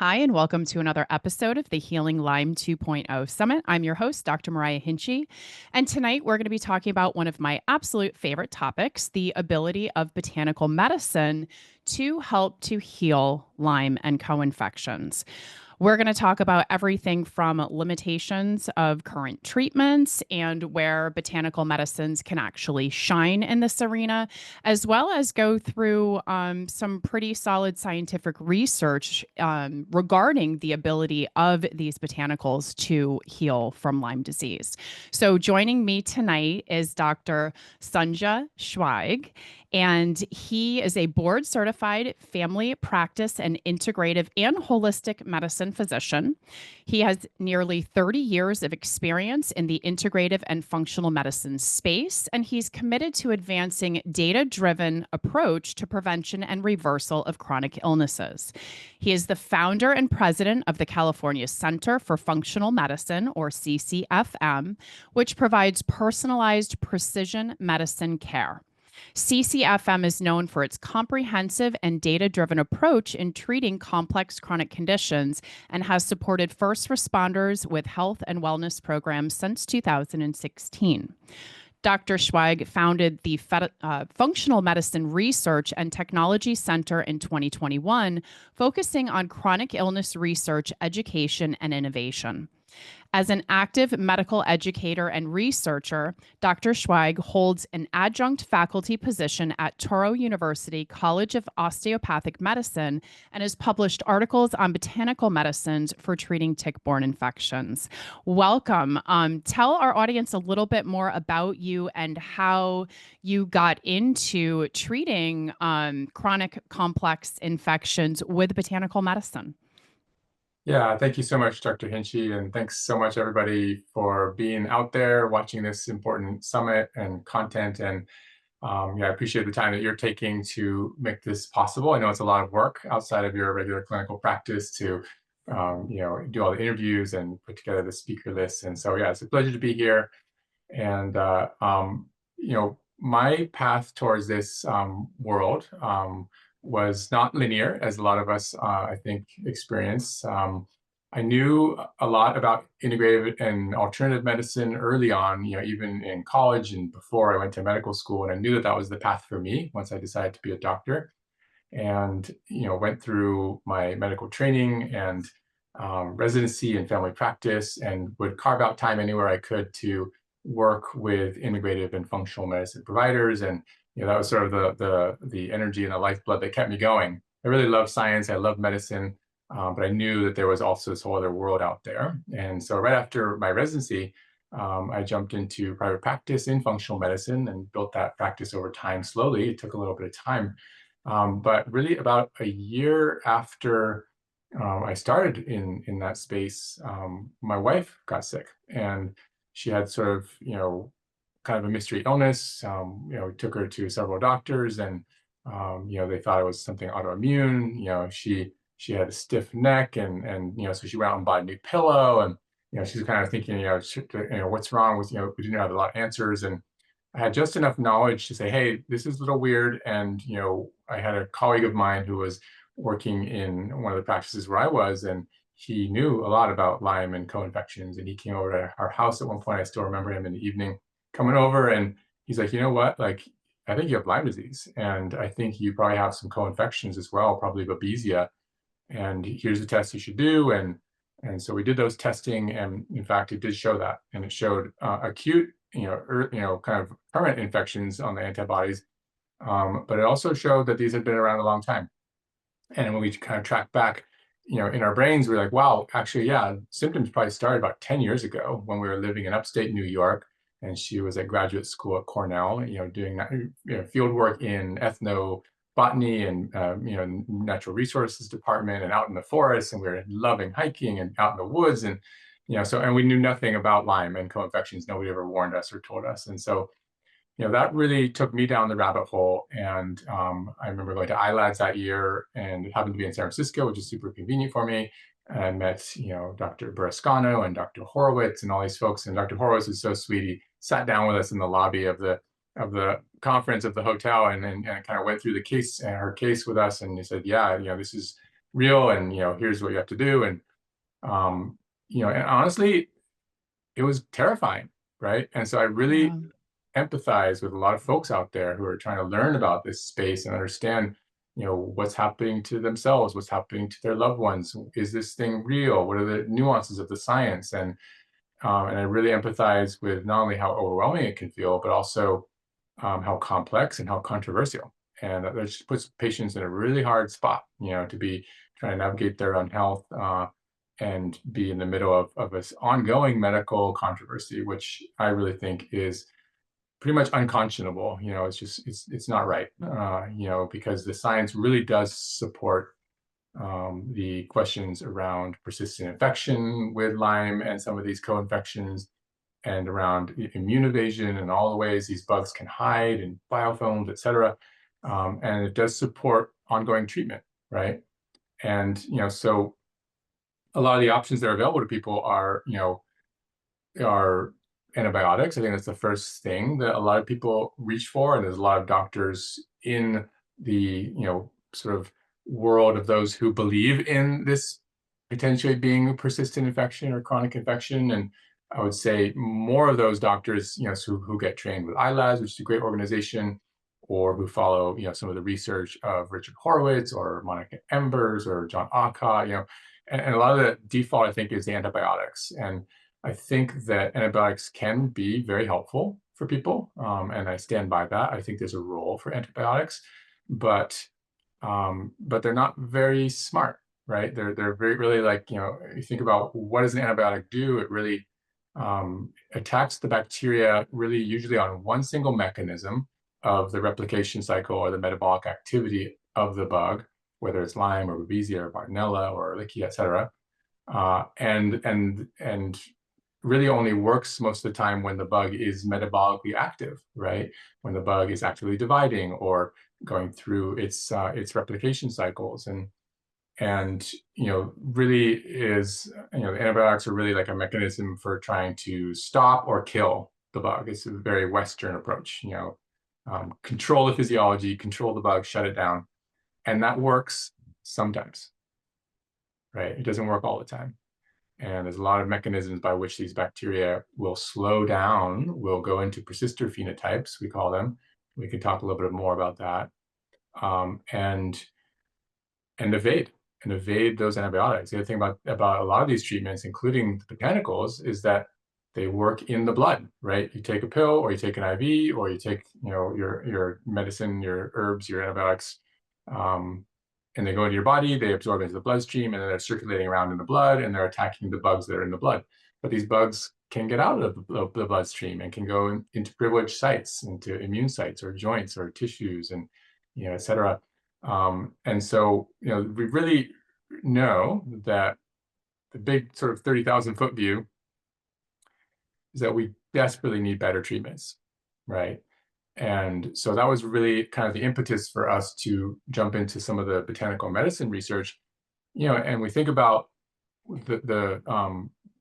Hi, and welcome to another episode of the Healing Lyme 2.0 Summit. I'm your host, Dr. Mariah Hinchy. And tonight we're going to be talking about one of my absolute favorite topics, the ability of botanical medicine to help to heal Lyme and co-infections. We're going to talk about everything from limitations of current treatments and where botanical medicines can actually shine in this arena, as well as go through some pretty solid scientific research regarding the ability of these botanicals to heal from Lyme disease. So, joining me tonight is Dr. Sunja Schweig, and he is a board certified family practice and integrative and holistic medicine physician. He has nearly 30 years of experience in the integrative and functional medicine space, and he's committed to advancing data-driven approach to prevention and reversal of chronic illnesses. He is the founder and president of the California Center for Functional Medicine, or CCFM, which provides personalized precision medicine care. CCFM is known for its comprehensive and data-driven approach in treating complex chronic conditions and has supported first responders with health and wellness programs since 2016. Dr. Schweig founded the Functional Medicine Research and Technology Center in 2021, focusing on chronic illness research, education, and innovation. As an active medical educator and researcher, Dr. Schweig holds an adjunct faculty position at Touro University College of Osteopathic Medicine and has published articles on botanical medicines for treating tick-borne infections. Welcome. Tell our audience a little bit more about you and how you got into treating chronic complex infections with botanical medicine. Yeah, thank you so much, Dr. Hinchy, and thanks so much, everybody, for being out there watching this important summit and content. And I appreciate the time that you're taking to make this possible. I know it's a lot of work outside of your regular clinical practice to, do all the interviews and put together the speaker list. And so, yeah, it's a pleasure to be here. And my path towards this world was not linear, as a lot of us, I think, experience. I knew a lot about integrative and alternative medicine early on, even in college and before I went to medical school. And I knew that that was the path for me once I decided to be a doctor. And, went through my medical training and residency and family practice and would carve out time anywhere I could to work with integrative and functional medicine providers. And that was sort of the energy and the lifeblood that kept me going. I really love science. I love medicine, but I knew that there was also this whole other world out there. And so right after my residency, I jumped into private practice in functional medicine and built that practice over time slowly. It took a little bit of time. But really about a year after I started in that space, my wife got sick, and she had sort of, kind of a mystery illness. Took her to several doctors, and they thought it was something autoimmune. She had a stiff neck, and so she went out and bought a new pillow, and she's kind of thinking, what's wrong with, we didn't have a lot of answers, and I had just enough knowledge to say, hey, this is a little weird. And I had a colleague of mine who was working in one of the practices where I was, and he knew a lot about Lyme and co-infections, and he came over to our house at one point. I still remember him in the evening coming over, and he's like, you know what, like, I think you have Lyme disease, and I think you probably have some co-infections as well, probably Babesia, and here's the test you should do. And so we did those testing, and in fact, it did show that, and it showed acute, kind of permanent infections on the antibodies, but it also showed that these had been around a long time. And when we kind of track back, in our brains, we're like, wow, actually, yeah, symptoms probably started about 10 years ago when we were living in upstate New York, and she was at graduate school at Cornell, doing field work in ethnobotany and natural resources department and out in the forest, and we were loving hiking and out in the woods, and and we knew nothing about Lyme and co-infections. Nobody ever warned us or told us, and so that really took me down the rabbit hole. And I remember going to ILADS that year, and it happened to be in San Francisco, which is super convenient for me. And I met, Dr. Burrascano and Dr. Horowitz and all these folks. And Dr. Horowitz was so sweet. He sat down with us in the lobby of the conference of the hotel, and kind of went through the case and her case with us. And he said, yeah, this is real, and here's what you have to do. And um, and honestly, it was terrifying, right? And so I really Yeah. empathize with a lot of folks out there who are trying to learn about this space and understand, what's happening to themselves, what's happening to their loved ones. Is this thing real? What are the nuances of the science? And I really empathize with not only how overwhelming it can feel, but also how complex and how controversial. And that just puts patients in a really hard spot, to be trying to navigate their own health and be in the middle of this ongoing medical controversy, which I really think is pretty much unconscionable. It's just it's not right. Because the science really does support the questions around persistent infection with Lyme and some of these co-infections, and around immune evasion and all the ways these bugs can hide in biofilms, et cetera. And it does support ongoing treatment, right? And so a lot of the options that are available to people are antibiotics. I think that's the first thing that a lot of people reach for, and there's a lot of doctors in the sort of world of those who believe in this potentially being a persistent infection or chronic infection. And I would say more of those doctors, who get trained with iLabs, which is a great organization, or who follow some of the research of Richard Horowitz or Monica Embers or John Aucott, and a lot of the default, I think, is the antibiotics. And I think that antibiotics can be very helpful for people, and I stand by that. I think there's a role for antibiotics, but they're not very smart, right? They're very really, like, you think about what does an antibiotic do? It really attacks the bacteria, really usually on one single mechanism of the replication cycle or the metabolic activity of the bug, whether it's Lyme or Babesia or Bartonella or Ehrlichia, et cetera. And really only works most of the time when the bug is metabolically active, right? When the bug is actively dividing or going through its replication cycles. And really is, antibiotics are really like a mechanism for trying to stop or kill the bug. It's a very Western approach. Control the physiology, control the bug, shut it down, and that works sometimes, right? It doesn't work all the time. And there's a lot of mechanisms by which these bacteria will slow down, will go into persister phenotypes, we call them. We can talk a little bit more about that. And evade those antibiotics. The other thing about a lot of these treatments, including the botanicals, is that they work in the blood, right? You take a pill, or you take an IV, or you take your medicine, your herbs, your antibiotics, and they go into your body, they absorb into the bloodstream, and then they're circulating around in the blood, and they're attacking the bugs that are in the blood. But these bugs can get out of the bloodstream and can go into privileged sites, into immune sites or joints or tissues, and et cetera. And so, we really know that the big sort of 30,000-foot view is that we desperately need better treatments, right? And so that was really kind of the impetus for us to jump into some of the botanical medicine research, and we think about the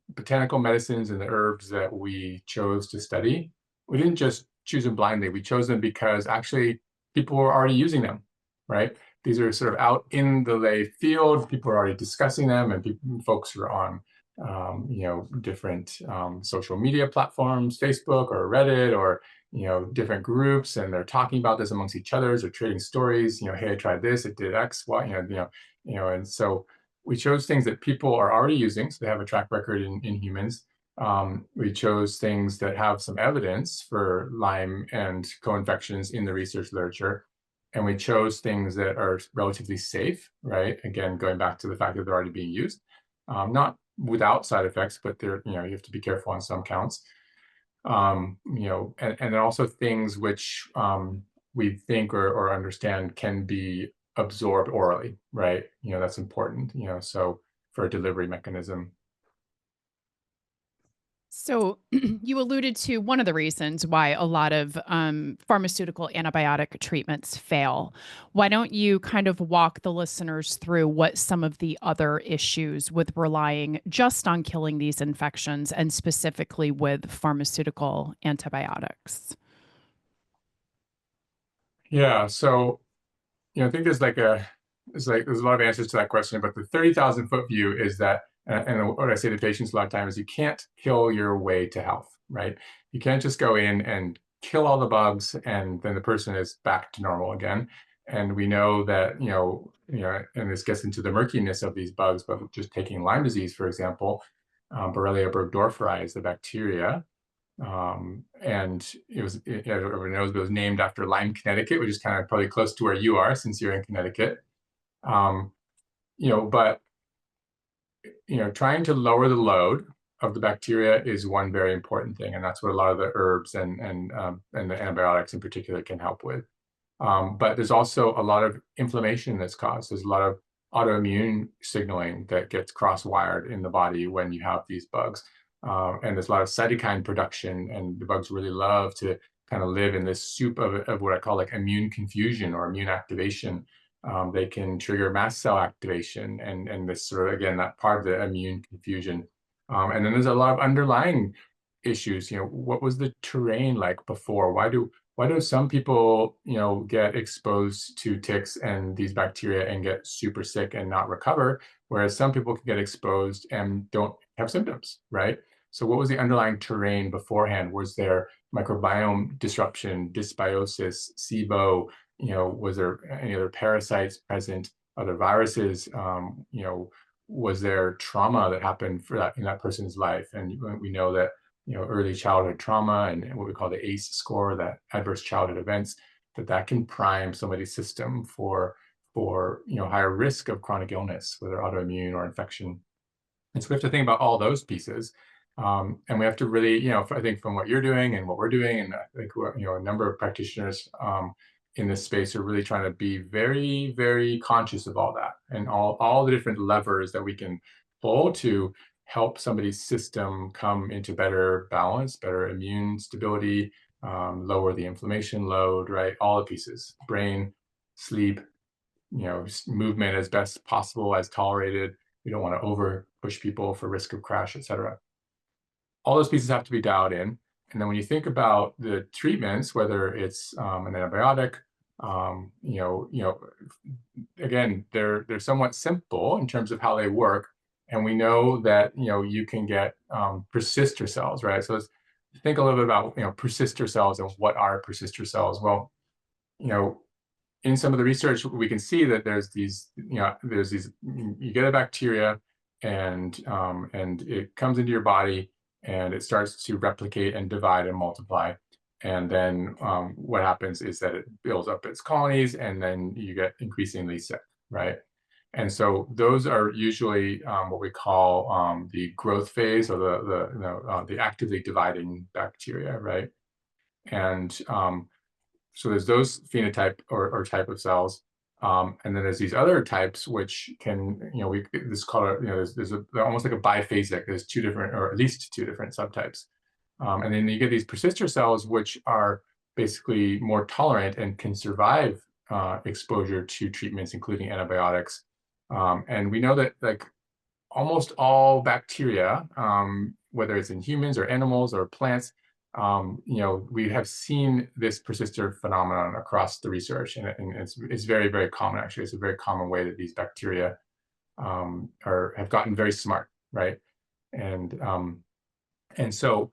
botanical medicines and the herbs that we chose to study. We didn't just choose them blindly. We chose them because actually people were already using them, right? These are sort of out in the lay field. People are already discussing them, and folks are on, different social media platforms, Facebook or Reddit, or different groups, and they're talking about this amongst each other. They're trading stories. Hey, I tried this. It did X, Y. And so we chose things that people are already using, so they have a track record in humans. We chose things that have some evidence for Lyme and co-infections in the research literature. And we chose things that are relatively safe, right? Again, going back to the fact that they're already being used, not without side effects, but they're, you have to be careful on some counts. And then also things which we think or understand can be absorbed orally, right? That's important, so for a delivery mechanism. So, you alluded to one of the reasons why a lot of pharmaceutical antibiotic treatments fail. Why don't you kind of walk the listeners through what some of the other issues with relying just on killing these infections, and specifically with pharmaceutical antibiotics? Yeah, so I think there's like it's like there's a lot of answers to that question, but the 30,000-foot view is that, and what I say to patients a lot of times is you can't kill your way to health, right? You can't just go in and kill all the bugs and then the person is back to normal again. And we know that, and this gets into the murkiness of these bugs, but just taking Lyme disease, for example, Borrelia burgdorferi is the bacteria. And everyone knows it was named after Lyme, Connecticut, which is kind of probably close to where you are since you're in Connecticut. Um, but trying to lower the load of the bacteria is one very important thing, and that's what a lot of the herbs and the antibiotics in particular can help with. But there's also a lot of inflammation that's caused. There's a lot of autoimmune signaling that gets cross-wired in the body when you have these bugs. And there's a lot of cytokine production, and the bugs really love to kind of live in this soup of what I call like immune confusion or immune activation. They can trigger mast cell activation and this sort of, again, that part of the immune confusion. And then there's a lot of underlying issues. What was the terrain like before? Why do some people, get exposed to ticks and these bacteria and get super sick and not recover, whereas some people can get exposed and don't have symptoms, right? So what was the underlying terrain beforehand? Was there microbiome disruption, dysbiosis, SIBO? Was there any other parasites present, other viruses? Was there trauma that happened for that in that person's life? And we know that early childhood trauma and what we call the ACE score, that adverse childhood events, that can prime somebody's system for higher risk of chronic illness, whether autoimmune or infection. And so we have to think about all those pieces. And we have to really, I think from what you're doing and what we're doing, and I think a number of practitioners in this space are really trying to be very, very conscious of all that and all the different levers that we can pull to help somebody's system come into better balance, better immune stability, lower the inflammation load, right? All the pieces, brain, sleep, movement as best possible, as tolerated. We don't want to over push people for risk of crash, et cetera. All those pieces have to be dialed in. And then when you think about the treatments, whether it's an antibiotic, again, they're somewhat simple in terms of how they work. And we know that, you can get persister cells, right? So let's think a little bit about, persister cells and what are persister cells. Well, in some of the research, we can see that you get a bacteria and it comes into your body and it starts to replicate and divide and multiply. And then what happens is that it builds up its colonies and then you get increasingly sick, right? And so those are usually what we call the growth phase or the actively dividing bacteria, right? And so there's those phenotype or type of cells. And then there's these other types which can, this called, they're almost like a biphasic. There's two different, or at least two different subtypes. And then you get these persister cells, which are basically more tolerant and can survive exposure to treatments, including antibiotics. And we know that like almost all bacteria, whether it's in humans or animals or plants, we have seen this persister phenomenon across the research, and it's very, very common. Actually, it's a very common way that these bacteria have gotten very smart, right? And so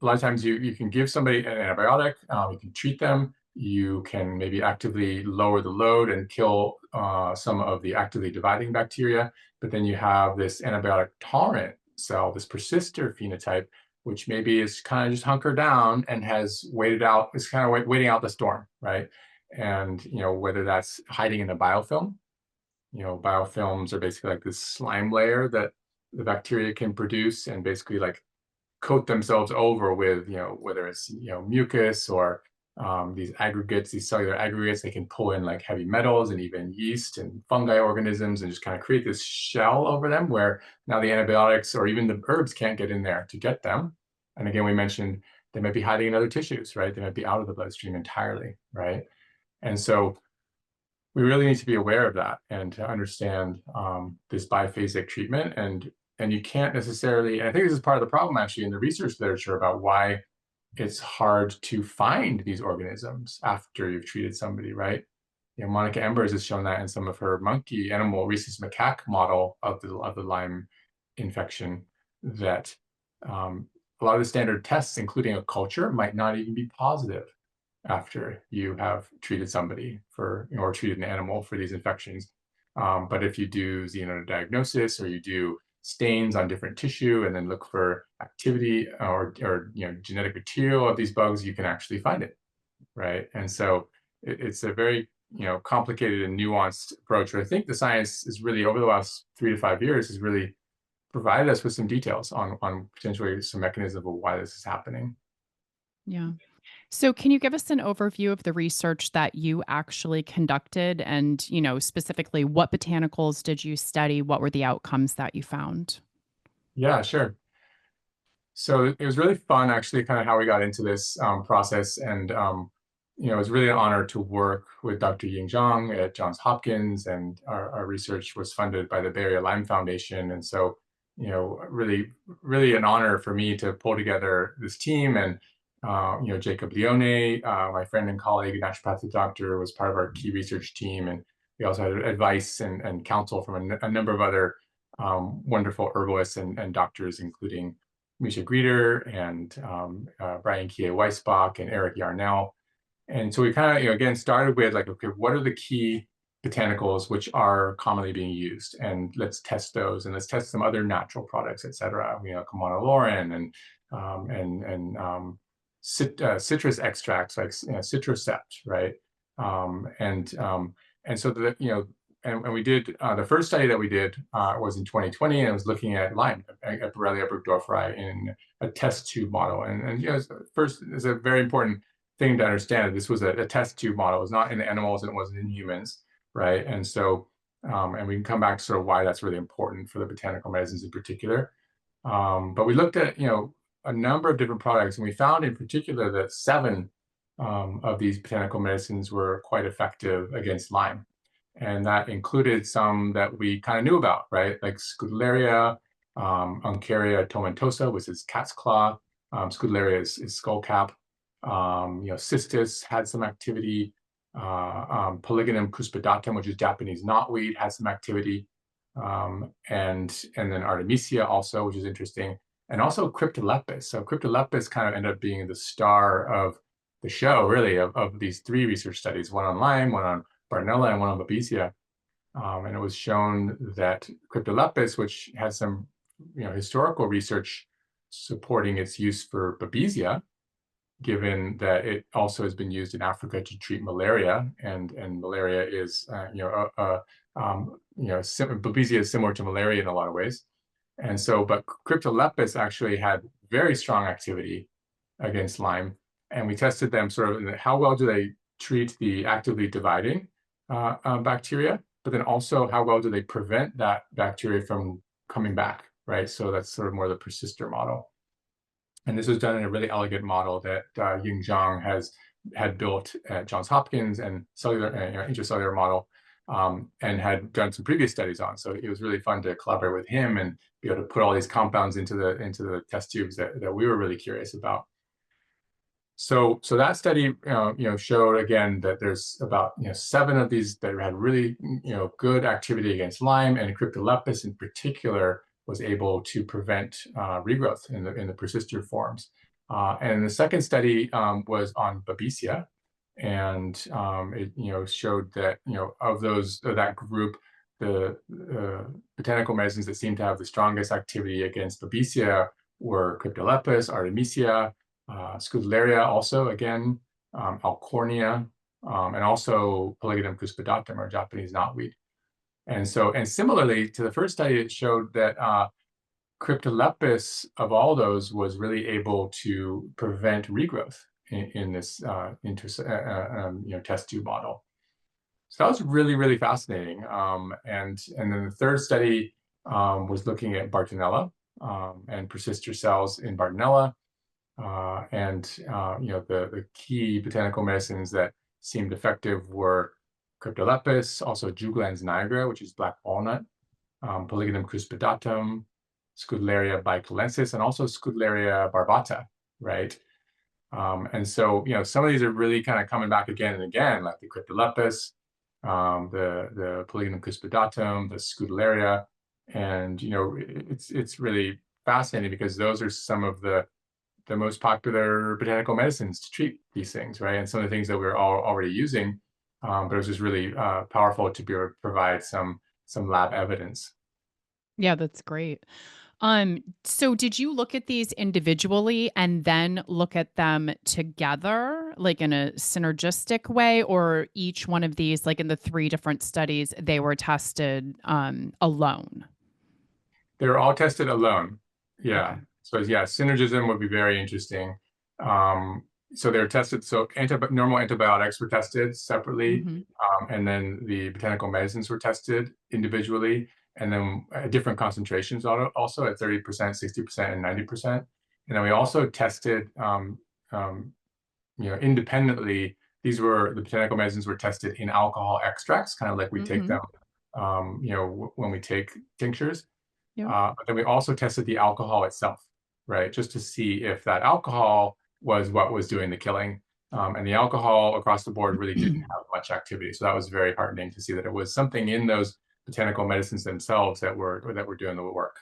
a lot of times you can give somebody an antibiotic, you can treat them, you can maybe actively lower the load and kill some of the actively dividing bacteria, but then you have this antibiotic tolerant cell, this persister phenotype, which maybe is kind of just hunkered down and has waited out, is kind of waiting out the storm, right? And whether that's hiding in a biofilm, biofilms are basically like this slime layer that the bacteria can produce and basically like coat themselves over with, whether it's, mucus or these aggregates, these cellular aggregates. They can pull in like heavy metals and even yeast and fungi organisms and just kind of create this shell over them where now the antibiotics or even the herbs can't get in there to get them. And again, we mentioned they might be hiding in other tissues, right? They might be out of the bloodstream entirely, right? And so we really need to be aware of that and to understand this biphasic treatment. And you can't necessarily, and I think this is part of the problem actually in the research literature about why it's hard to find these organisms after you've treated somebody, right? Monica Embers has shown that in some of her monkey animal rhesus macaque model of the Lyme infection, that a lot of the standard tests, including a culture, might not even be positive after you have treated somebody for, or treated an animal for these infections. But if you do xenodiagnosis, or you do stains on different tissue and then look for activity or genetic material of these bugs, you can actually find it, right? And so it's a very complicated and nuanced approach. But I think the science is really, over the last 3 to 5 years, has really provided us with some details on potentially some mechanism of why this is happening. Yeah. So, can you give us an overview of the research that you actually conducted and, specifically what botanicals did you study? What were the outcomes that you found? Yeah, sure. So it was really fun, actually, kind of how we got into this process. And, it was really an honor to work with Dr. Ying Zhang at Johns Hopkins. And our research was funded by the Bay Area Lyme Foundation. And so, really, really an honor for me to pull together this team. And, Jacob Leone, my friend and colleague, a naturopathic doctor, was part of our key research team. And we also had advice and counsel from a number of other wonderful herbalists and doctors, including Misha Grieder and Brian Kie Weisbach and Eric Yarnell. And so we kind of, again, started with like, okay, what are the key botanicals which are commonly being used? And let's test those, and let's test some other natural products, et cetera. Kamana lauren citrus extracts like Citrocept, right? And so and we did the first study that we did was in 2020, and it was looking at Lyme, at Borrelia burgdorferi, in a test tube model. And first, is a very important thing to understand. This was a test tube model. It was not in animals, and it wasn't in humans, right? And so, and we can come back to sort of why that's really important for the botanical medicines in particular. But we looked at a number of different products, and we found in particular that 7 of these botanical medicines were quite effective against Lyme. And that included some that we kind of knew about, right? Like Scutellaria, Uncaria tomentosa, which is cat's claw. Scutellaria is skullcap. Cistus had some activity. Polygonum cuspidatum, which is Japanese knotweed, had some activity. And then Artemisia also, which is interesting. And also Cryptolepis. So Cryptolepis kind of ended up being the star of the show, really, of these 3 research studies, one on Lyme, one on Bartonella, and one on Babesia. And it was shown that Cryptolepis, which has some historical research supporting its use for Babesia, given that it also has been used in Africa to treat malaria, and malaria is Babesia is similar to malaria in a lot of ways. And so, but Cryptolepis actually had very strong activity against Lyme, and we tested them sort of in how well do they treat the actively dividing bacteria, but then also how well do they prevent that bacteria from coming back, right? So that's sort of more the persister model. And this was done in a really elegant model that Ying Zhang had built at Johns Hopkins, and cellular, intracellular model, and had done some previous studies on. So it was really fun to collaborate with him and be able to put all these compounds into the test tubes that we were really curious about. So that study, showed again that there's about 7 of these that had really good activity against Lyme, and Cryptolepis in particular was able to prevent regrowth in the persister forms. And the second study was on Babesia, and it showed that of that group, the botanical medicines that seemed to have the strongest activity against Babesia were Cryptolepis, Artemisia, Scutellaria, also again, Alcornia, and also Polygonum cuspidatum, or Japanese knotweed. And similarly to the first study, it showed that Cryptolepis of all those was really able to prevent regrowth in this test tube model. So that was really, really fascinating. And then the third study was looking at Bartonella and persister cells in Bartonella. The key botanical medicines that seemed effective were Cryptolepis, also Juglans nigra, which is black walnut, Polygonum cuspidatum, Scutellaria bicalensis, and also Scutellaria barbata, right? And so, some of these are really kind of coming back again and again, like the Cryptolepis. the Polygonum cuspidatum, the Scutellaria, and it's really fascinating because those are some of the most popular botanical medicines to treat these things, right? And some of the things that we're all already using, but it was just really powerful to be able to provide some lab evidence. Yeah, that's great. So did you look at these individually and then look at them together, like in a synergistic way, or each one of these, like in the three different studies, they were tested alone? They were all tested alone. Yeah. Okay. So yeah, synergism would be very interesting. Um, so they were tested. So normal antibiotics were tested separately, Hmm. and then the botanical medicines were tested individually, and then at different concentrations also at 30%, 60%, and 90%. And then we also tested, um, independently. The botanical medicines were tested in alcohol extracts, kind of like we take Hmm. them, when we take tinctures. Yep. But then we also tested the alcohol itself, right? Just to see if that alcohol was what was doing the killing. And the alcohol across the board really didn't have much activity. So that was very heartening to see that it was something in those botanical medicines themselves that were doing the work.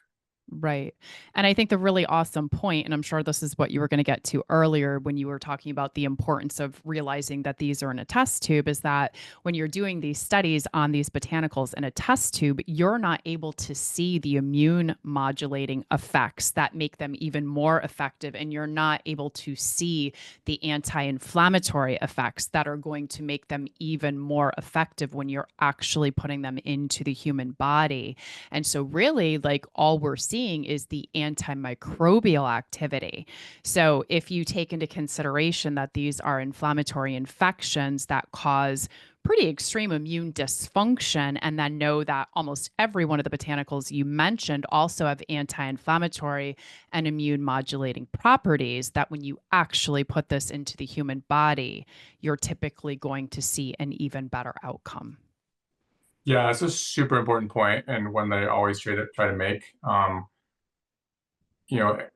Right. And I think the really awesome point, and I'm sure this is what you were going to get to earlier when you were talking about the importance of realizing that these are in a test tube, is that when you're doing these studies on these botanicals in a test tube, you're not able to see the immune modulating effects that make them even more effective. And you're not able to see the anti inflammatory effects that are going to make them even more effective when you're actually putting them into the human body. And so, really, like all we're seeing is the antimicrobial activity. So, if you take into consideration that these are inflammatory infections that cause pretty extreme immune dysfunction, and then know that almost every one of the botanicals you mentioned also have anti inflammatory and immune modulating properties, that when you actually put this into the human body, you're typically going to see an even better outcome. Yeah, that's a super important point and one that I always try to make.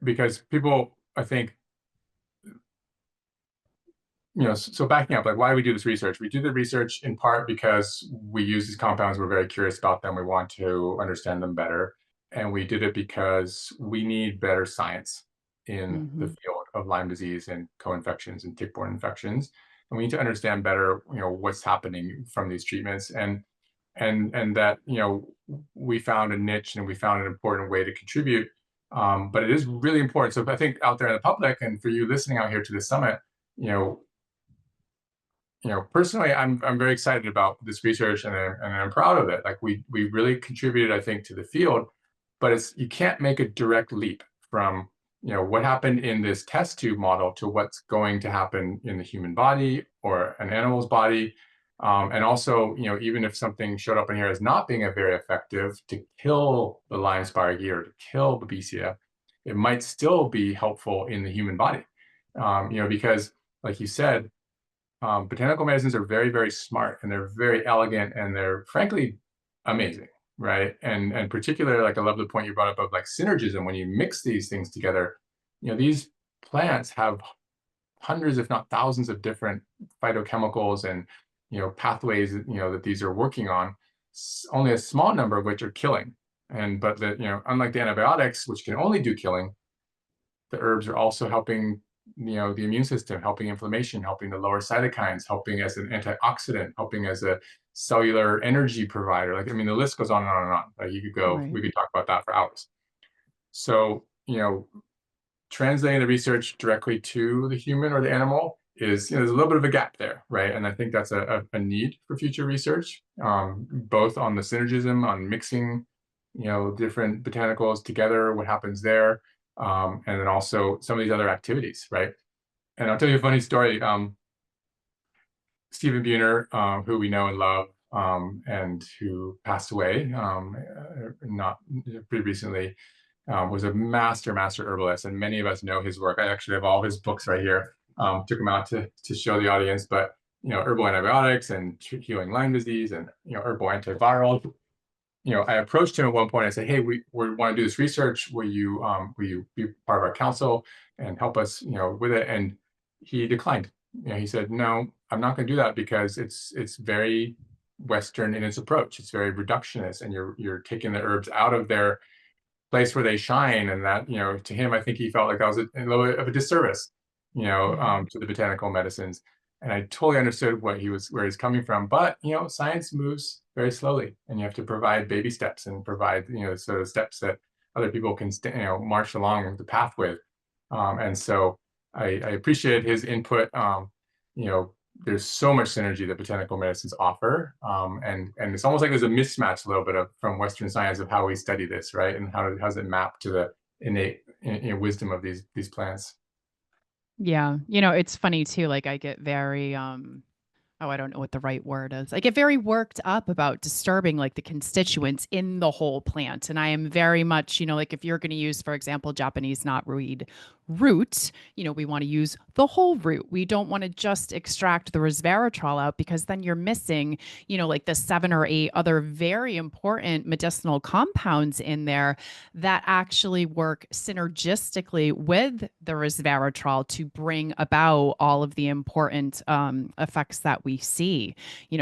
Because people, I think, so backing up, like why do we do this research? We do the research in part because we use these compounds, we're very curious about them, we want to understand them better. And we did it because we need better science in the Hmm. field of Lyme disease and co-infections and tick-borne infections. And we need to understand better, what's happening from these treatments. And that, we found a niche and we found an important way to contribute. But it is really important. So I think out there in the public and for you listening out here to the summit, you know, personally, I'm very excited about this research and I'm proud of it. Like we really contributed, I think, to the field, but you can't make a direct leap from what happened in this test tube model to what's going to happen in the human body or an animal's body. And also, even if something showed up in here as not being a very effective to kill the Lyme spirochete or to kill Babesia, it might still be helpful in the human body. Because like you said, botanical medicines are very, very smart and they're very elegant and they're frankly amazing, right? And particularly, like I love the point you brought up of like synergism when you mix these things together. These plants have hundreds, if not thousands, of different phytochemicals and pathways that these are working on. Only a small number of which are killing. And but unlike the antibiotics, which can only do killing, the herbs are also helping the immune system, helping inflammation, helping to lower cytokines, helping as an antioxidant, helping as a cellular energy provider. Like, I mean, the list goes on and on and on. Like we Right. could talk about that for hours. So translating the research directly to the human or the animal is there's a little bit of a gap there, right? And I think that's a need for future research, both on the synergism, on mixing different botanicals together, what happens there, and then also some of these other activities, right? And I'll tell you a funny story. Stephen Buhner, who we know and love, and who passed away not pretty recently, was a master herbalist, and many of us know his work. I actually have all his books right here. Took them out to show the audience, but herbal antibiotics and healing Lyme disease, and herbal antiviral. I approached him at one point. I said, "Hey, we want to do this research. Will you be part of our council and help us, with it?" And he declined. He said, "No, I'm not going to do that because it's very Western in its approach. It's very reductionist, and you're taking the herbs out of their place where they shine, and that, to him, I think he felt like that was a little bit of a disservice, Mhm. to the botanical medicines. And I totally understood where he's coming from. But science moves very slowly, and you have to provide baby steps and provide sort of steps that other people can march along the path with. And so I appreciated his input. You know, there's so much synergy that botanical medicines offer, and it's almost like there's a mismatch a little bit of from Western science of how we study this, right? And how does it map to the innate wisdom of these plants? Yeah. It's funny too, like, I get very, oh, I don't know what the right word is. I get very worked up about disturbing like the constituents in the whole plant. And I am very much, like if you're going to use, for example, Japanese knotweed root, we want to use the whole root. We don't want to just extract the resveratrol out because then you're missing, like the 7 or 8 other very important medicinal compounds in there that actually work synergistically with the resveratrol to bring about all of the important effects that we see.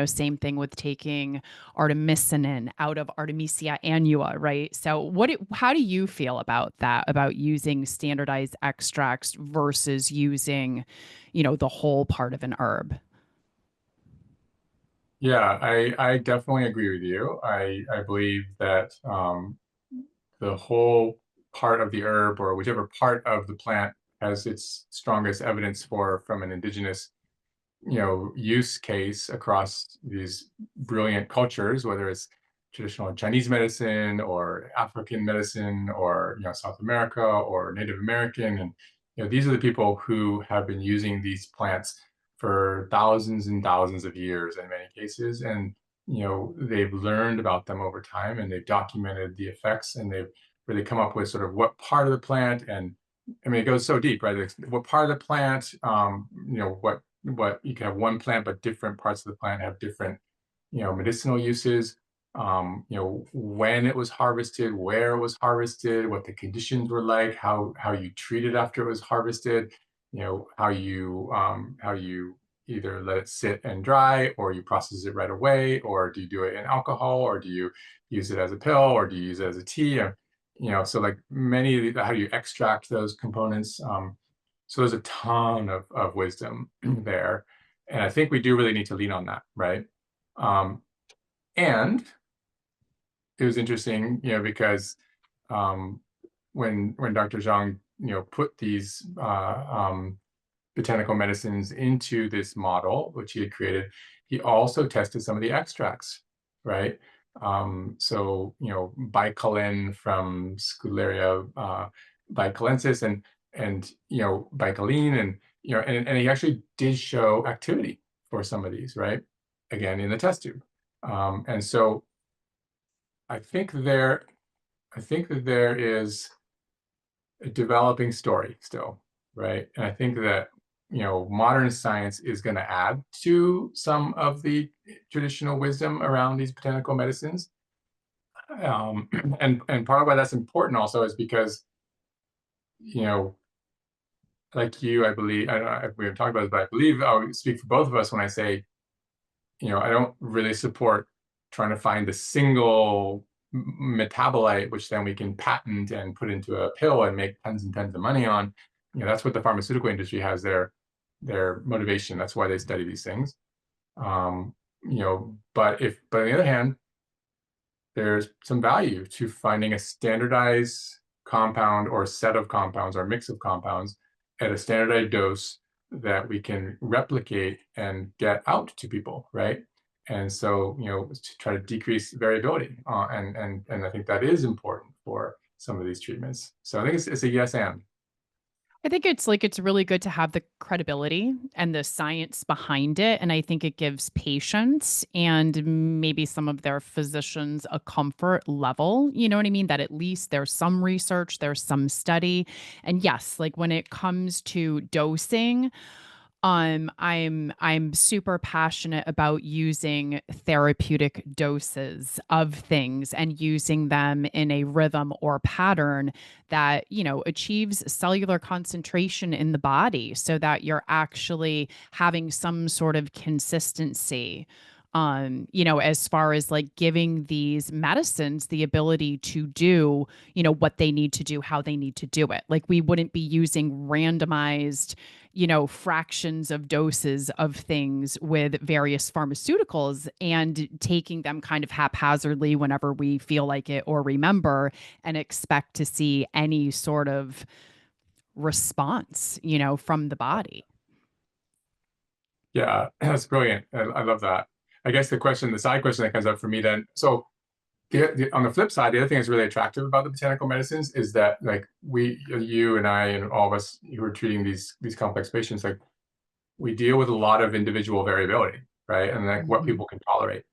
Same thing with taking artemisinin out of Artemisia annua, right? So, how do you feel about that? About using standardized extracts versus using, the whole part of an herb? Yeah, I definitely agree with you. I believe that the whole part of the herb, or whichever part of the plant has its strongest evidence from an indigenous use case across these brilliant cultures, whether it's traditional Chinese medicine or African medicine, or South America or Native American. And these are the people who have been using these plants for thousands and thousands of years in many cases. And they've learned about them over time, and they've documented the effects, and they've really come up with sort of what part of the plant. And I mean, it goes so deep, right? What part of the plant, what you can have one plant, but different parts of the plant have different medicinal uses. When it was harvested, where it was harvested, what the conditions were like, how you treat it after it was harvested. How you either let it sit and dry, or you process it right away, or do you do it in alcohol, or do you use it as a pill, or do you use it as a tea? So like how do you extract those components? So there's a ton of wisdom there. And I think we do really need to lean on that, right? Um, and it was interesting, because um, when Dr. Zhang, put these botanical medicines into this model, which he had created, he also tested some of the extracts, right? So, bicolin from Scularia bicolensis, and bicoline, and and he actually did show activity for some of these, right? Again, in the test tube. And so I think there, I think that there is a developing story still, right? And I think that modern science is going to add to some of the traditional wisdom around these botanical medicines. Um, and part of why that's important also is because you know, like you, I believe, I don't know if we haven't talked about this, but I believe I'll speak for both of us when I say, I don't really support trying to find the single metabolite, which then we can patent and put into a pill and make tons and tons of money on. That's what the pharmaceutical industry has their motivation. That's why they study these things. Um, but on the other hand, there's some value to finding a standardized compound, or set of compounds, or mix of compounds at a standardized dose that we can replicate and get out to people, right? And so, to try to decrease variability, and I think that is important for some of these treatments. So I think it's a yes and. I think it's really good to have the credibility and the science behind it. And I think it gives patients and maybe some of their physicians a comfort level. You know what I mean? That at least there's some research, there's some study. And yes, like when it comes to dosing, I'm super passionate about using therapeutic doses of things and using them in a rhythm or pattern that, achieves cellular concentration in the body so that you're actually having some sort of consistency. as far as like giving these medicines the ability to do, what they need to do, how they need to do it. Like we wouldn't be using randomized, fractions of doses of things with various pharmaceuticals and taking them kind of haphazardly whenever we feel like it or remember and expect to see any sort of response, from the body. Yeah, that's brilliant. I love that. I guess the side question that comes up for me then, so on the flip side, the other thing that's really attractive about the botanical medicines is that like you and I and all of us who are treating these complex patients, like we deal with a lot of individual variability, right? And like what Mhm. people can tolerate.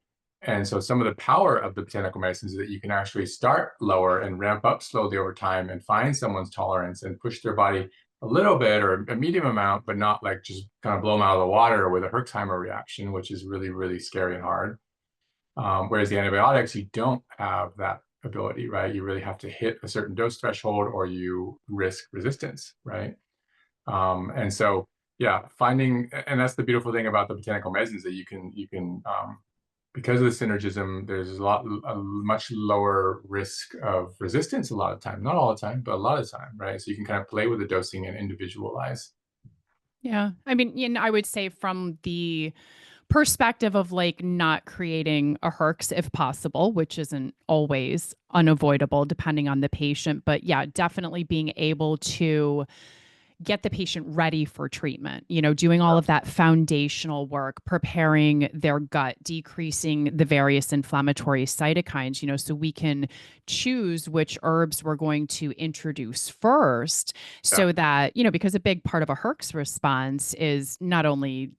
And so some of the power of the botanical medicines is that you can actually start lower and ramp up slowly over time and find someone's tolerance and push their body a little bit or a medium amount, but not like just kind of blow them out of the water with a Herxheimer reaction, which is really, really scary and hard. Whereas the antibiotics, you don't have that ability, right? You really have to hit a certain dose threshold or you risk resistance, right? And so, yeah, and that's the beautiful thing about the botanical medicines that because of the synergism, there's a much lower risk of resistance a lot of time, not all the time, but a lot of time, right? So you can kind of play with the dosing and individualize. Yeah. I mean, I would say from the perspective of like not creating a herx if possible, which isn't always unavoidable depending on the patient. But yeah, definitely being able to get the patient ready for treatment, doing all of that foundational work, preparing their gut, decreasing the various inflammatory cytokines, so we can choose which herbs we're going to introduce first Yeah, so that, because a big part of a Herx response is not only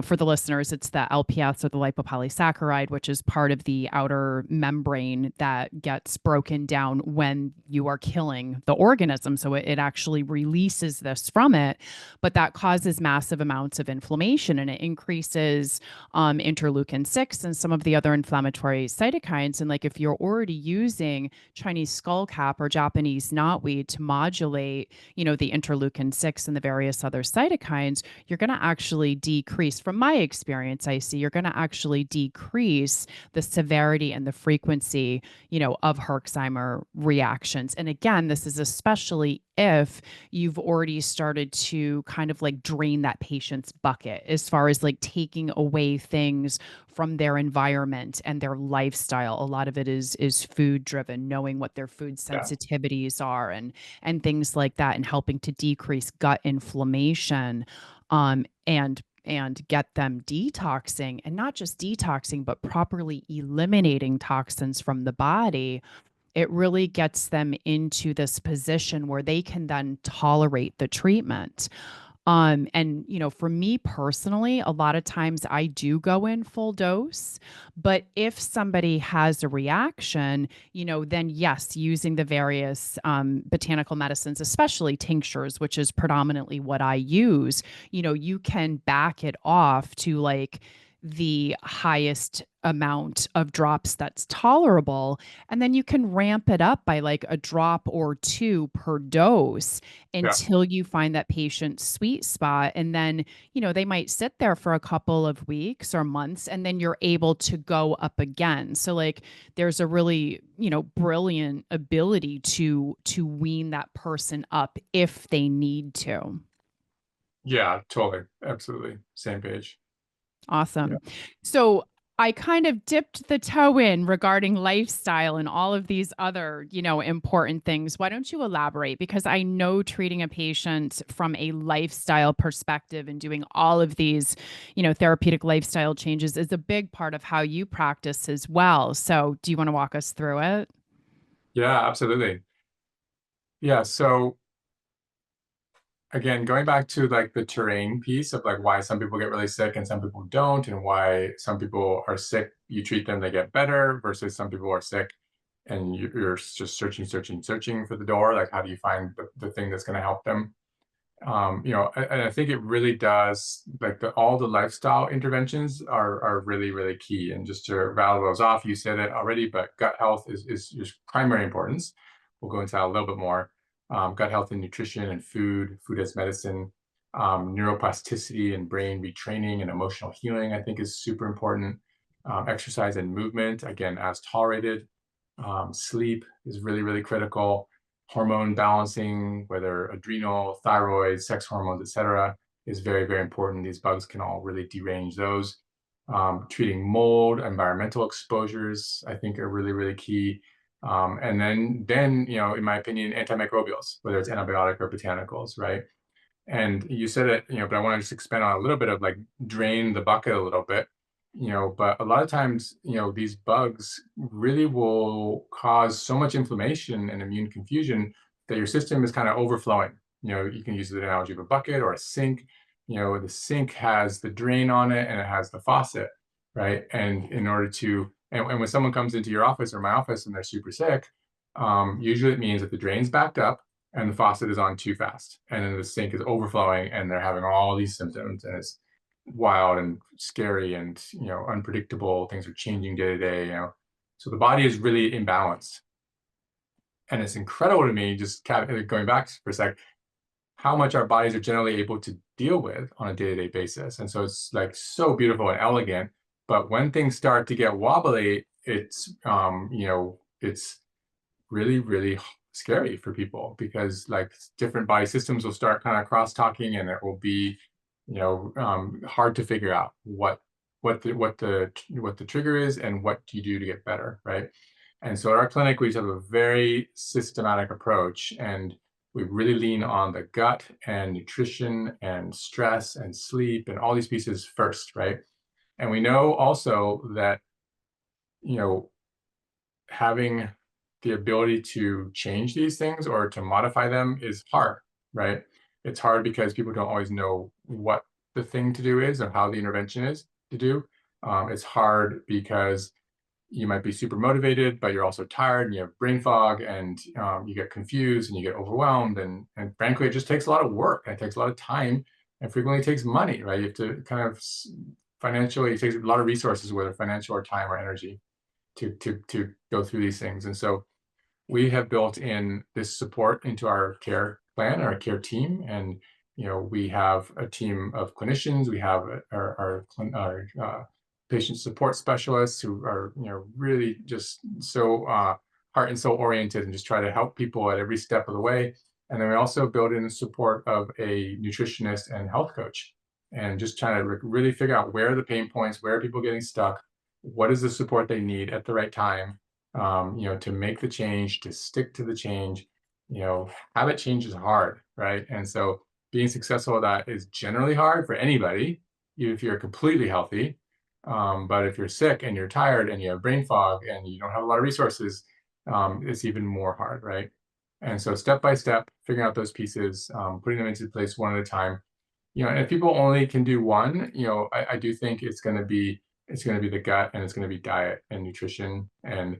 for the listeners, it's the LPS or the lipopolysaccharide, which is part of the outer membrane that gets broken down when you are killing the organism. So it actually releases this from it, but that causes massive amounts of inflammation and it increases interleukin 6 and some of the other inflammatory cytokines. And like if you're already using Chinese skullcap or Japanese knotweed to modulate, the interleukin 6 and the various other cytokines, you're going to actually decrease, from my experience, I see you're going to actually decrease the severity and the frequency, of Herxheimer reactions. And again, this is especially if you've already started to kind of like drain that patient's bucket as far as like taking away things from their environment and their lifestyle. A lot of it is food driven, knowing what their food yeah, sensitivities are and things like that, and helping to decrease gut inflammation, and get them detoxing, and not just detoxing but properly eliminating toxins from the body. It really gets them into this position where they can then tolerate the treatment. And for me personally, a lot of times I do go in full dose, but if somebody has a reaction, then yes, using the various botanical medicines, especially tinctures, which is predominantly what I use, you can back it off to like the highest amount of drops that's tolerable, and then you can ramp it up by like a drop or two per dose yeah. until you find that patient's sweet spot. And then, they might sit there for a couple of weeks or months, and then you're able to go up again. So like there's a really, brilliant ability to wean that person up if they need to. Yeah, totally. Absolutely. Same page. Yeah. Awesome. So I kind of dipped the toe in regarding lifestyle and all of these other, important things. Why don't you elaborate? Because I know treating a patient from a lifestyle perspective and doing all of these, therapeutic lifestyle changes is a big part of how you practice as well. So do you want to walk us through it? Yeah, absolutely. Yeah. So again, going back to like the terrain piece of like why some people get really sick and some people don't, and why some people are sick, you treat them, they get better, versus some people are sick and you're just searching for the door. Like, how do you find the thing that's going to help them? And I think it really does, like all the lifestyle interventions are really, really key. And just to rattle those off, you said it already, but gut health is primary importance. We'll go into that a little bit more. Gut health and nutrition and food as medicine. Neuroplasticity and brain retraining and emotional healing, I think, is super important. Exercise and movement, again, as tolerated. Sleep is really, really critical. Hormone balancing, whether adrenal, thyroid, sex hormones, etc., is very, very important. These bugs can all really derange those. Treating mold, environmental exposures, I think, are really, really key. And then, in my opinion, antimicrobials, whether it's antibiotic or botanicals, right? And you said it, but I want to just expand on a little bit of like drain the bucket a little bit, but a lot of times, these bugs really will cause so much inflammation and immune confusion that your system is kind of overflowing. You can use the analogy of a bucket or a sink. The sink has the drain on it and it has the faucet, right? And in order to, and when someone comes into your office or my office and they're super sick, usually it means that the drain's backed up and the faucet is on too fast, and then the sink is overflowing and they're having all these symptoms, and it's wild and scary and unpredictable. Things are changing day to day, so the body is really imbalanced. And it's incredible to me, just going back for a sec, how much our bodies are generally able to deal with on a day-to-day basis. And so it's like so beautiful and elegant, but when things start to get wobbly, it's really, really scary for people, because like different body systems will start kind of cross-talking, and it will be, hard to figure out what the trigger is and what do you do to get better, right? And so at our clinic, we just have a very systematic approach, and we really lean on the gut and nutrition and stress and sleep and all these pieces first, right? And we know also that, you know, having the ability to change these things or to modify them is hard, right? It's hard because people don't always know what the thing to do is or how the intervention is to do. It's hard because you might be super motivated, but you're also tired and you have brain fog, and you get confused and you get overwhelmed. And frankly, it just takes a lot of work, and it takes a lot of time, and frequently it takes money, right? You have to kind of financially, it takes a lot of resources, whether financial or time or energy, to go through these things. And so we have built in this support into our care plan, our care team. And we have a team of clinicians. We have our patient support specialists who are really just so heart and soul oriented and just try to help people at every step of the way. And then we also build in the support of a nutritionist and health coach, and just trying to really figure out where are the pain points, where are people getting stuck, what is the support they need at the right time, to make the change, to stick to the change. Habit change is hard, right? And so being successful at that is generally hard for anybody, even if you're completely healthy. But if you're sick and you're tired and you have brain fog and you don't have a lot of resources, it's even more hard, right? And so step by step, figuring out those pieces, putting them into place one at a time. And if people only can do one, I do think it's going to be the gut, and it's going to be diet and nutrition. And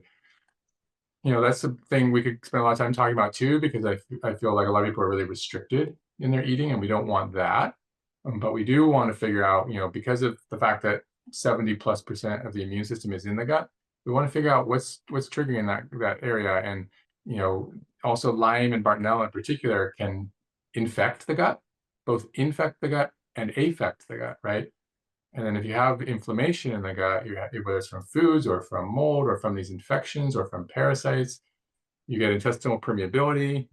that's the thing we could spend a lot of time talking about too, because I feel like a lot of people are really restricted in their eating, and we don't want that. But we do want to figure out, because of the fact that 70+% of the immune system is in the gut, we want to figure out what's triggering that area. And also Lyme and Bartonella in particular can infect the gut, both infect the gut and affect the gut, right? And then if you have inflammation in the gut, whether it's from foods or from mold or from these infections or from parasites, you get intestinal permeability,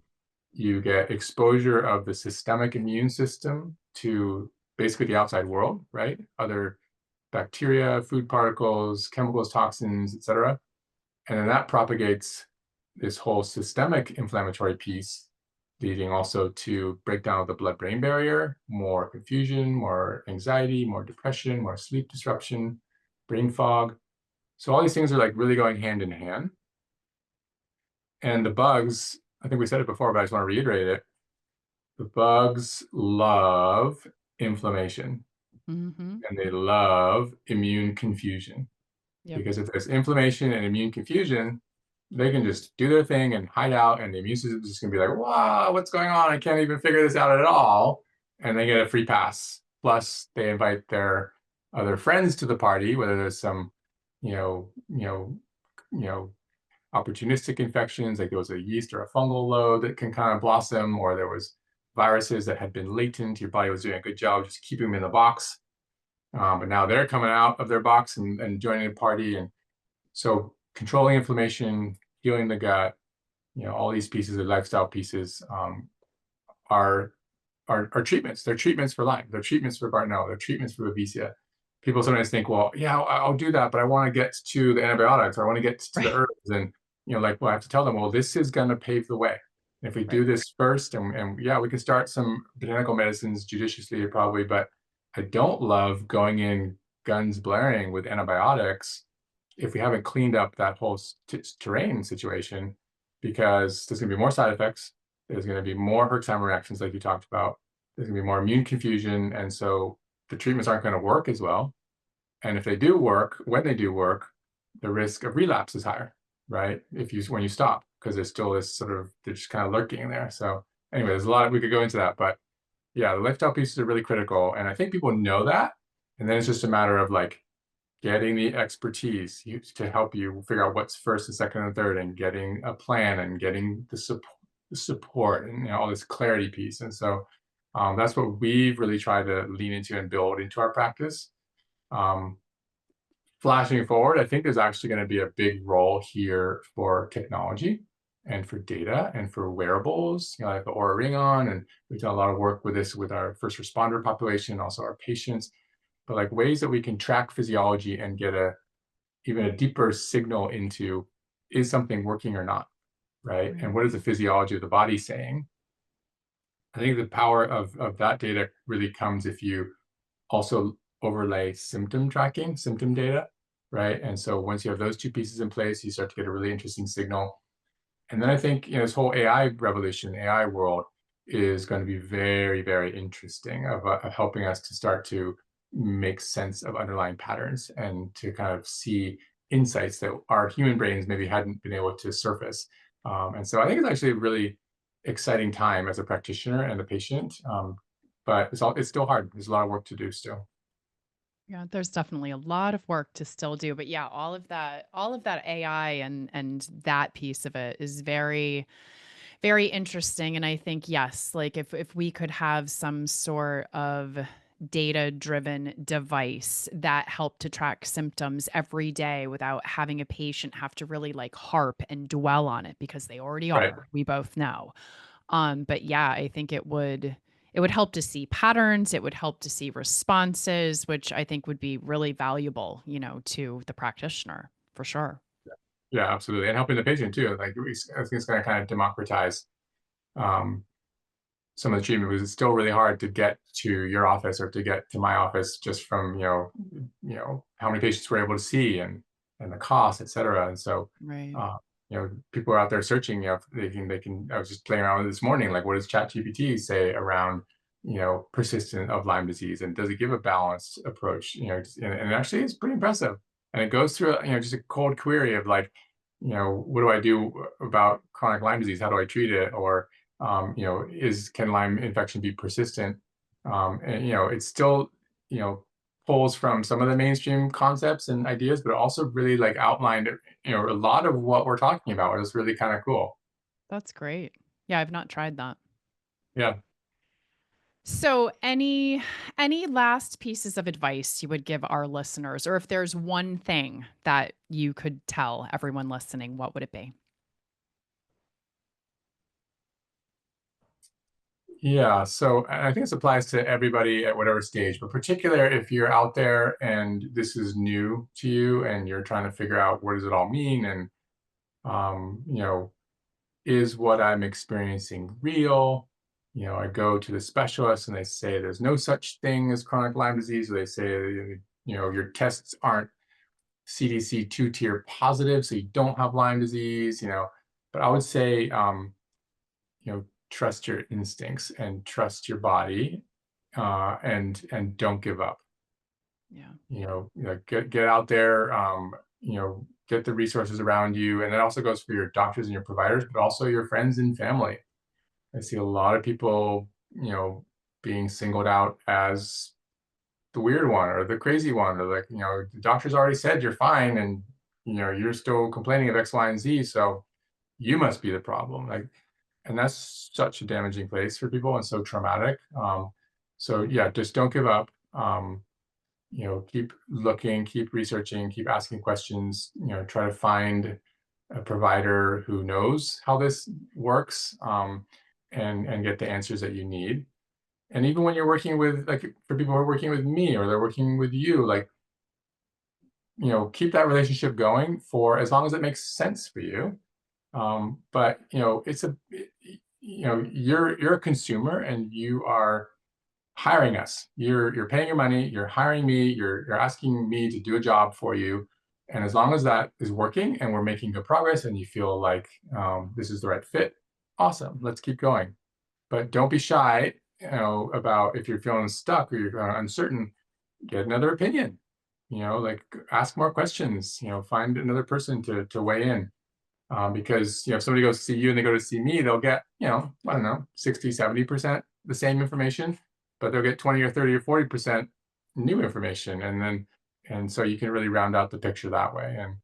you get exposure of the systemic immune system to basically the outside world, right? Other bacteria, food particles, chemicals, toxins, etc. And then that propagates this whole systemic inflammatory piece, leading also to breakdown of the blood-brain barrier, more confusion, more anxiety, more depression, more sleep disruption, brain fog. So all these things are like really going hand in hand. And the bugs, I think we said it before, but I just want to reiterate it. The bugs love inflammation, Mm-hmm. and they love immune confusion. Yep. Because if there's inflammation and immune confusion, they can just do their thing and hide out, and the immune system is just going to be like, wow, what's going on? I can't even figure this out at all. And they get a free pass. Plus, they invite their other friends to the party, whether there's some, you know, you know, you know, opportunistic infections, like there was a yeast or a fungal load that can kind of blossom, or there was viruses that had been latent. Your body was doing a good job just keeping them in the box. But now they're coming out of their box and joining the party. And so controlling inflammation, healing the gut, all these pieces of lifestyle pieces are are treatments. They're treatments for Lyme. They're treatments for Bartonella. They're treatments for Babesia. People sometimes think, well, yeah, I'll do that, but I want to get to the antibiotics, or I want to get to the Right. herbs. And, well, I have to tell them, well, this is going to pave the way. If we Right. do this first, and yeah, we can start some botanical medicines judiciously, probably, but I don't love going in guns blaring with antibiotics if we haven't cleaned up that whole terrain situation, because there's going to be more side effects. There's going to be more Herxheimer reactions, like you talked about. There's going to be more immune confusion. And so the treatments aren't going to work as well. And if they do work, when they do work, the risk of relapse is higher, right? When you stop, because there's still this sort of, they're just kind of lurking there. So anyway, there's a lot, we could go into that, but yeah, the lifestyle pieces are really critical. And I think people know that. And then it's just a matter of like getting the expertise to help you figure out what's first and second and third, and getting a plan, and getting the support, and all this clarity piece. And so that's what we've really tried to lean into and build into our practice. Um, Flashing forward, I think there's actually going to be a big role here for technology and for data and for wearables. I have the Aura Ring on, and we've done a lot of work with this with our first responder population, also our patients, but like ways that we can track physiology and get even a deeper signal into, is something working or not, right? Right. And what is the physiology of the body saying? I think the power of that data really comes if you also overlay symptom tracking, symptom data, right? And so once you have those two pieces in place, you start to get a really interesting signal. And then I think, this whole AI revolution, AI world, is going to be very, very interesting of helping us to start to make sense of underlying patterns, and to kind of see insights that our human brains maybe hadn't been able to surface. And so I think it's actually a really exciting time as a practitioner and a patient. But it's still hard. There's a lot of work to do still. Yeah, there's definitely a lot of work to still do, but yeah, all of that AI and that piece of it is very very interesting. And I think yes, like if we could have some sort of data driven device that helped to track symptoms every day without having a patient have to really like harp and dwell on it because they already Right. are. We both know. But yeah, I think it would help to see patterns, it would help to see responses, which I think would be really valuable, to the practitioner for sure. Yeah, absolutely. And helping the patient too. Like, I think it's going to kind of democratize um, some of the treatment, because it's still really hard to get to your office or to get to my office just from, how many patients we're able to see, and the cost, et cetera. And so, Right. people are out there searching, they can, I was just playing around with this morning, like, what does ChatGPT say around, persistent of Lyme disease? And does it give a balanced approach? And actually it's pretty impressive. And it goes through, just a cold query of like, what do I do about chronic Lyme disease? How do I treat it? Or can Lyme infection be persistent? And it's still, you know, pulls from some of the mainstream concepts and ideas, but also really like outlined, a lot of what we're talking about. Is really kind of cool. That's great. Yeah, I've not tried that. Yeah. So, any last pieces of advice you would give our listeners, or if there's one thing that you could tell everyone listening, what would it be? Yeah. So I think this applies to everybody at whatever stage, but particular if you're out there and this is new to you and you're trying to figure out what does it all mean, and um, you know, is what I'm experiencing real? I go to the specialist and they say there's no such thing as chronic Lyme disease. Or they say, your tests aren't CDC two-tier positive, so you don't have Lyme disease. But I would say, trust your instincts and trust your body, and don't give up. Yeah. Get out there, get the resources around you. And that also goes for your doctors and your providers, but also your friends and family. I see a lot of people, being singled out as the weird one or the crazy one, or like, the doctor's already said you're fine, and you're still complaining of X, Y, and Z, so you must be the problem. Like, and that's such a damaging place for people and so traumatic. So yeah, just don't give up. Keep looking, keep researching, keep asking questions. Try to find a provider who knows how this works, and get the answers that you need. And even when you're working with, like, for people who are working with me or they're working with you, like, keep that relationship going for as long as it makes sense for you. But you're a consumer and you are hiring us. You're paying your money, you're hiring me, you're asking me to do a job for you. And as long as that is working and we're making good progress and you feel like this is the right fit, awesome, let's keep going. But don't be shy, about if you're feeling stuck or you're uncertain, get another opinion. Like, ask more questions. Find another person to weigh in. Because if somebody goes to see you and they go to see me, they'll get, I don't know, 60, 70% the same information, but they'll get 20 or 30 or 40% new information. And so you can really round out the picture that way. And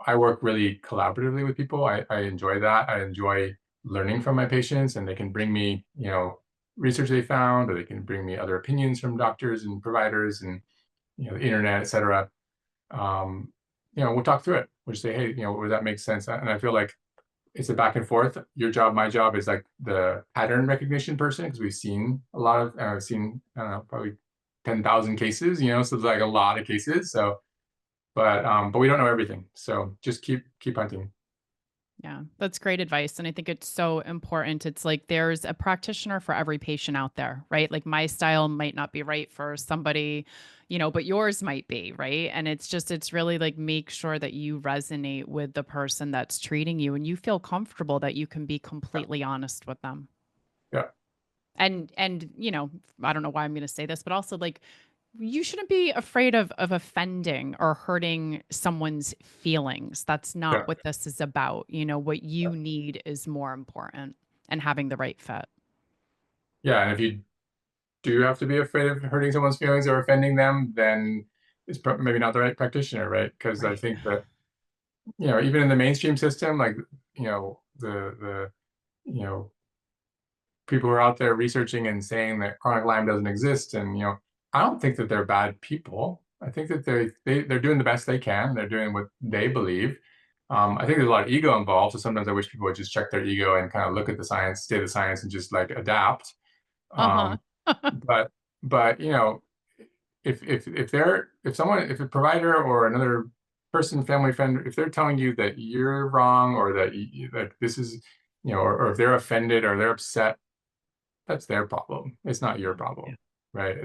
I work really collaboratively with people. I enjoy that. I enjoy learning from my patients, and they can bring me, research they found, or they can bring me other opinions from doctors and providers and, the internet, et cetera. Um, we'll talk through it. We'll just say, hey, would that make sense? And I feel like it's a back and forth. Your job, my job is like the pattern recognition person, because we've seen a lot of, I've seen, I don't know, probably 10,000 cases, so it's like a lot of cases. So, but we don't know everything. So just keep hunting. Yeah, that's great advice. And I think it's so important. It's like there's a practitioner for every patient out there, right? Like my style might not be right for somebody, but yours might be, right? And it's really like make sure that you resonate with the person that's treating you and you feel comfortable that you can be Yeah. completely honest with them. Yeah. And I don't know why I'm going to say this, but also like you shouldn't be afraid of offending or hurting someone's feelings. That's not Yeah. what this is about. What Yeah. you need is more important and having the right fit. Yeah. And if you do have to be afraid of hurting someone's feelings or offending them, then it's maybe not the right practitioner, right? Because I Right. think that, even in the mainstream system, like, the you know people who are out there researching and saying that chronic Lyme doesn't exist, and I don't think that they're bad people. I think that they're doing the best they can. They're doing what they believe. I think there's a lot of ego involved, so sometimes I wish people would just check their ego and kind of look at the science, state of science, and just like adapt. Uh-huh. Um, but but if a provider or another person, family friend, if they're telling you that you're wrong, or that that this is, or if they're offended or they're upset, that's their problem. It's not your Yeah. problem, right?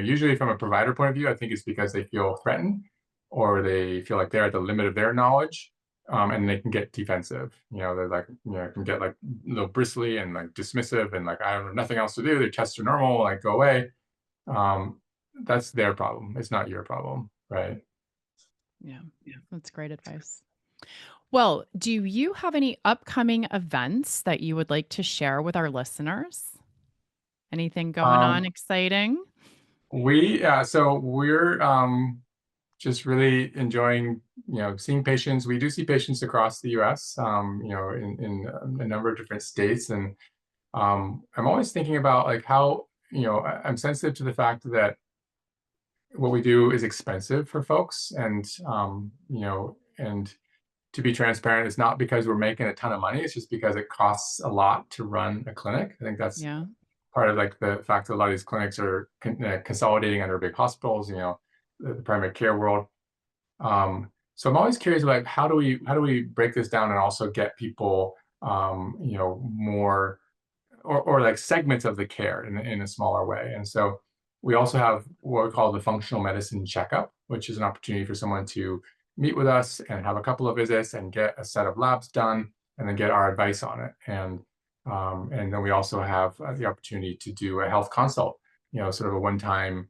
Usually from a provider point of view, I think it's because they feel threatened or they feel like they're at the limit of their knowledge, and they can get defensive. They're like, can get like a little bristly and like dismissive and like, I have nothing else to do. Their tests are normal, like, go away. Um, that's their problem. It's not your problem, right? Yeah. That's great advice. Well, do you have any upcoming events that you would like to share with our listeners? Anything going on Um, exciting? so we're just really enjoying, seeing patients. We do see patients across the U.S., in a number of different states, and I'm always thinking about like how, I'm sensitive to the fact that what we do is expensive for folks, and to be transparent, it's not because we're making a ton of money. It's just because it costs a lot to run a clinic. I think that's Yeah. part of like the fact that a lot of these clinics are consolidating under big hospitals, the primary care world. So I'm always curious about how do we break this down and also get people, more, or like segments of the care in a smaller way. And so we also have what we call the functional medicine checkup, which is an opportunity for someone to meet with us and have a couple of visits and get a set of labs done and then get our advice on it. And then we also have the opportunity to do a health consult, sort of a one-time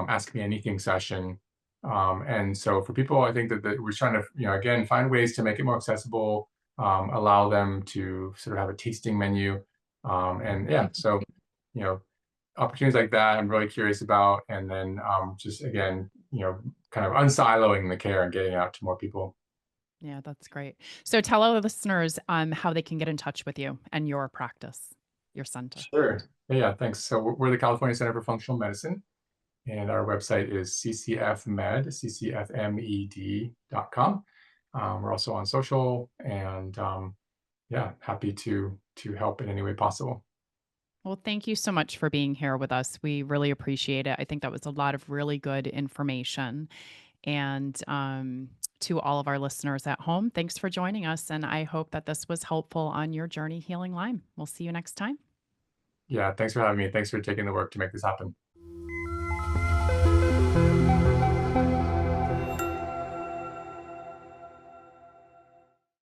ask me anything session. And so for people, I think that we're trying to, again, find ways to make it more accessible, allow them to sort of have a tasting menu, and yeah, so, you know, opportunities like that I'm really curious about. And then just again, kind of unsiloing the care and getting out to more people. Yeah, that's great. So tell our listeners how they can get in touch with you and your practice, your center. Sure. Yeah, thanks. So we're the California Center for Functional Medicine, and our website is ccfmed.com. We're also on social, and yeah, happy to help in any way possible. Well, thank you so much for being here with us. We really appreciate it. I think that was a lot of really good information. And to all of our listeners at home, thanks for joining us. And I hope that this was helpful on your journey healing Lyme. We'll see you next time. Yeah, thanks for having me. Thanks for taking the work to make this happen.